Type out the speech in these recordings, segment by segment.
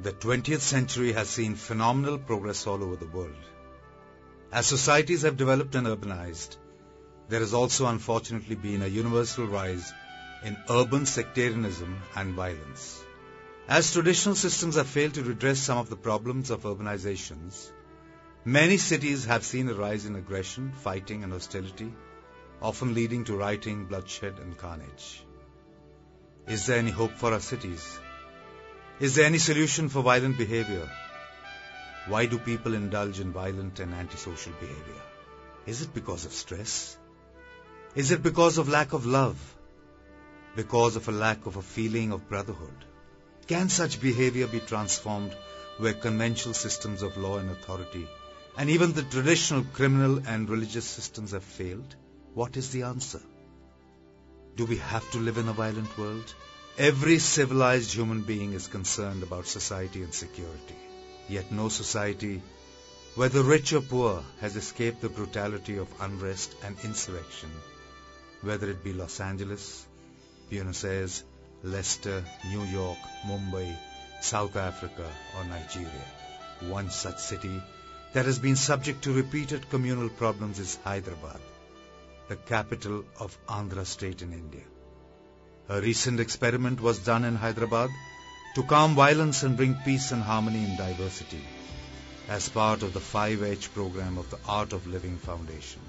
The 20th century has seen phenomenal progress all over the world. As societies have developed and urbanized, there has also unfortunately been a universal rise in urban sectarianism and violence. As traditional systems have failed to redress some of the problems of urbanizations, many cities have seen a rise in aggression, fighting and hostility, often leading to rioting, bloodshed and carnage. Is there any hope for our cities? Is there any solution for violent behavior? Why do people indulge in violent and antisocial behavior? Is it because of stress? Is it because of lack of love? Because of a lack of a feeling of brotherhood? Can such behavior be transformed where conventional systems of law and authority and even the traditional criminal and religious systems have failed? What is the answer? Do we have to live in a violent world? Every civilized human being is concerned about society and security. Yet no society, whether rich or poor, has escaped the brutality of unrest and insurrection, whether it be Los Angeles, Buenos Aires, Leicester, New York, Mumbai, South Africa or Nigeria. One such city that has been subject to repeated communal problems is Hyderabad, the capital of Andhra state in India. A recent experiment was done in Hyderabad to calm violence and bring peace and harmony in diversity as part of the 5H program of the Art of Living Foundation.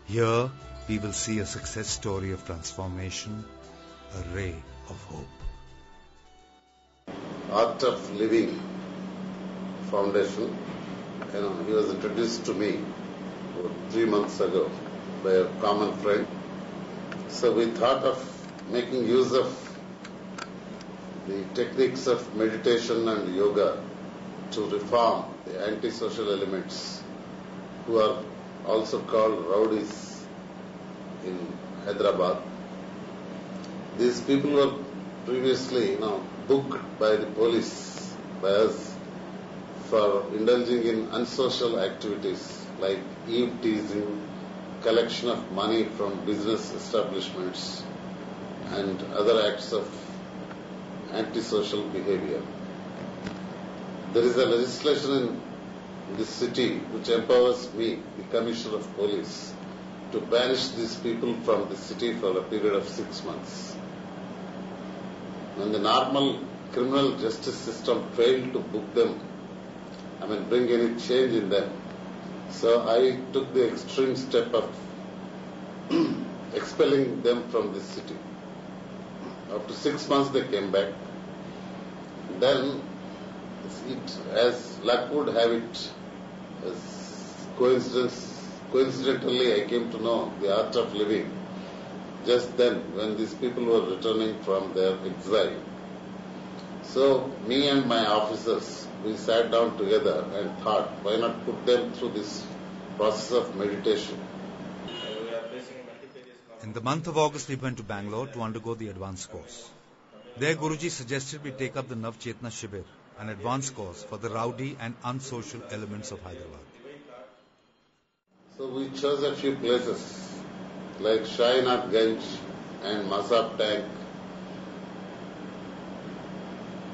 Here we will see a success story of transformation, a ray of hope. Art of Living Foundation, he was introduced to me 3 months ago by a common friend. So we thought of making use of the techniques of meditation and yoga to reform the antisocial elements who are also called rowdies in Hyderabad. These people were previously booked by the police, by us, for indulging in unsocial activities like eve teasing, collection of money from business establishments, and other acts of antisocial behavior. There is a legislation in this city which empowers me, the Commissioner of Police, to banish these people from the city for a period of 6 months. When the normal criminal justice system failed to book them, bring any change in them, so I took the extreme step of expelling them from this city. After 6 months they came back. Then, as luck would have it, coincidentally I came to know the art of living just then when these people were returning from their exile. So me and my officers, we sat down together and thought, why not put them through this process of meditation. In the month of August, we went to Bangalore to undergo the advanced course. There, Guruji suggested we take up the Nav Chetna Shibir, an advanced course for the rowdy and unsocial elements of Hyderabad. So we chose a few places like Shainath Ganj and Masab Tank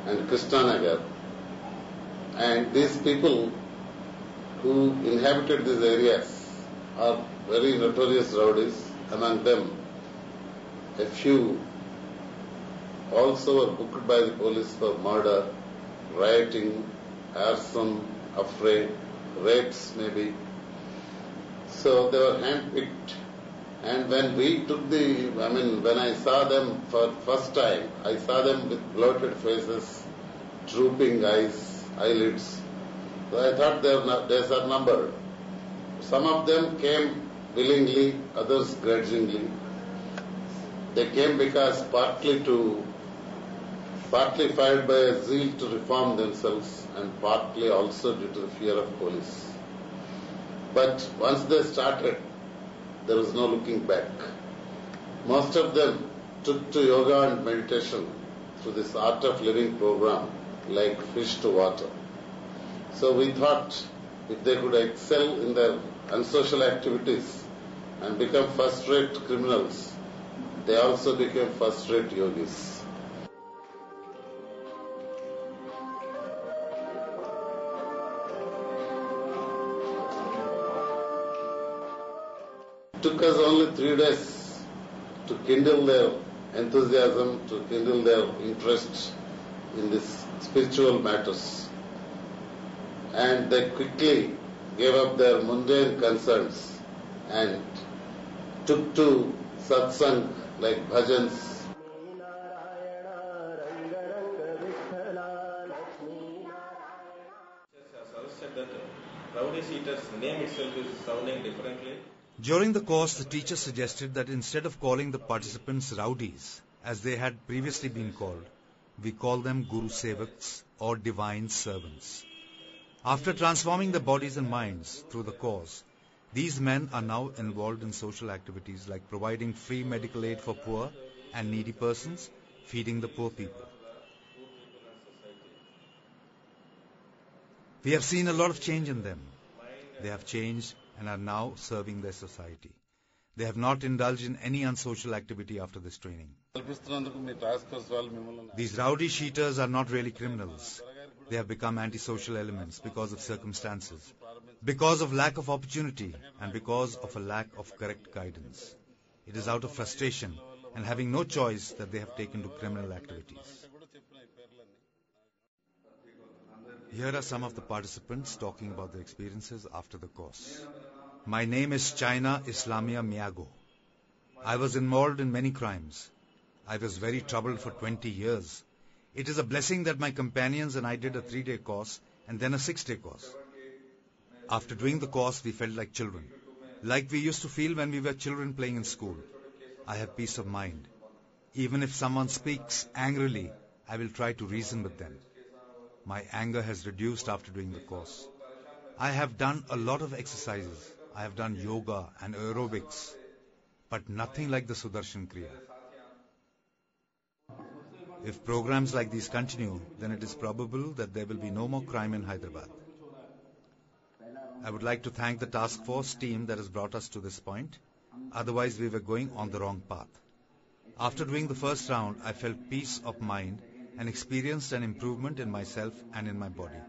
and Krishnanagar. And these people who inhabited these areas are very notorious rowdies. Among them, a few also were booked by the police for murder, rioting, arson, affray, rapes maybe. So they were handpicked. And when we took when I saw them for first time, I saw them with bloated faces, drooping eyes, eyelids. So I thought days are numbered. Some of them came willingly, others grudgingly. They came because partly fired by a zeal to reform themselves and partly also due to the fear of police. But once they started, there was no looking back. Most of them took to yoga and meditation through this Art of Living program like fish to water. So we thought if they could excel in their unsocial activities and become first-rate criminals, they also became first-rate yogis. Took us only 3 days to kindle their enthusiasm, to kindle their interest in these spiritual matters. And they quickly gave up their mundane concerns and took to satsang like bhajans. Suggested that rowdy seater's name itself is sounding differently. During the course, the teacher suggested that instead of calling the participants rowdies, as they had previously been called, we call them Guru Sevaks or divine servants. After transforming their bodies and minds through the course, these men are now involved in social activities like providing free medical aid for poor and needy persons, feeding the poor people. We have seen a lot of change in them. They have changed and are now serving their society. They have not indulged in any unsocial activity after this training. These rowdy cheaters are not really criminals. They have become antisocial elements because of circumstances, because of lack of opportunity, and because of a lack of correct guidance. It is out of frustration and having no choice that they have taken to criminal activities. Here are some of the participants talking about their experiences after the course. My name is China Islamia Miago. I was involved in many crimes. I was very troubled for 20 years. It is a blessing that my companions and I did a 3-day course and then a 6-day course. After doing the course, we felt like children, like we used to feel when we were children playing in school. I have peace of mind. Even if someone speaks angrily, I will try to reason with them. My anger has reduced after doing the course. I have done a lot of exercises. I have done yoga and aerobics, but nothing like the Sudarshan Kriya. If programs like these continue, then it is probable that there will be no more crime in Hyderabad. I would like to thank the task force team that has brought us to this point. Otherwise, we were going on the wrong path. After doing the first round, I felt peace of mind and experienced an improvement in myself and in my body.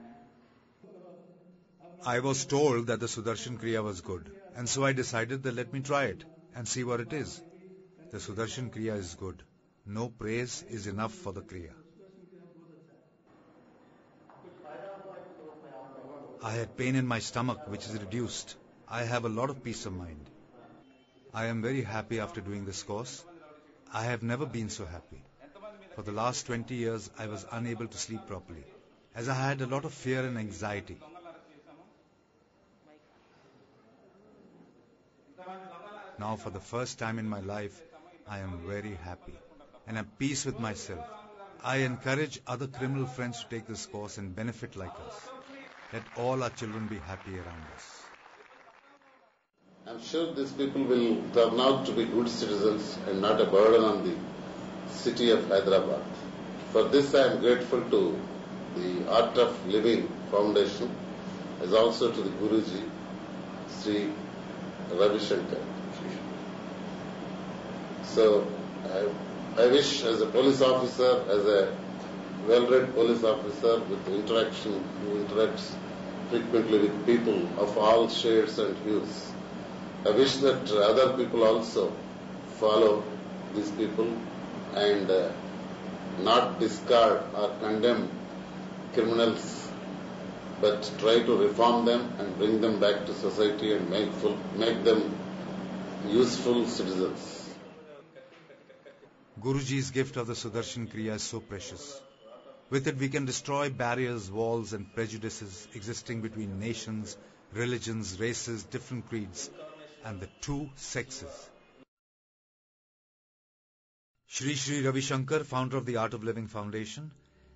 I was told that the Sudarshan Kriya was good, and so I decided that let me try it and see what it is. The Sudarshan Kriya is good. No praise is enough for the Kriya. I had pain in my stomach, which is reduced. I have a lot of peace of mind. I am very happy after doing this course. I have never been so happy. For the last 20 years, I was unable to sleep properly, as I had a lot of fear and anxiety. Now, for the first time in my life, I am very happy and at peace with myself. I encourage other criminal friends to take this course and benefit like us. Let all our children be happy around us. I'm sure these people will turn out to be good citizens and not a burden on the city of Hyderabad. For this I am grateful to the Art of Living Foundation as also to the Guruji, Sri Ravi Shankar. So I wish as a police officer, as a well-read police officer with interaction, who interacts frequently with people of all shades and hues, I wish that other people also follow these people and not discard or condemn criminals, but try to reform them and bring them back to society and make them useful citizens. Guruji's gift of the Sudarshan Kriya is so precious. With it we can destroy barriers, walls and prejudices existing between nations, religions, races, different creeds and the two sexes. Sri Ravi Shankar, founder of the Art of Living Foundation,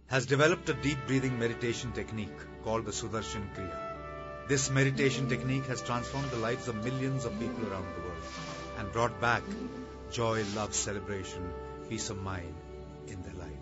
has developed a deep breathing meditation technique called the Sudarshan Kriya. This meditation technique has transformed the lives of millions of people around the world and brought back joy, love, celebration, peace of mind in their lives.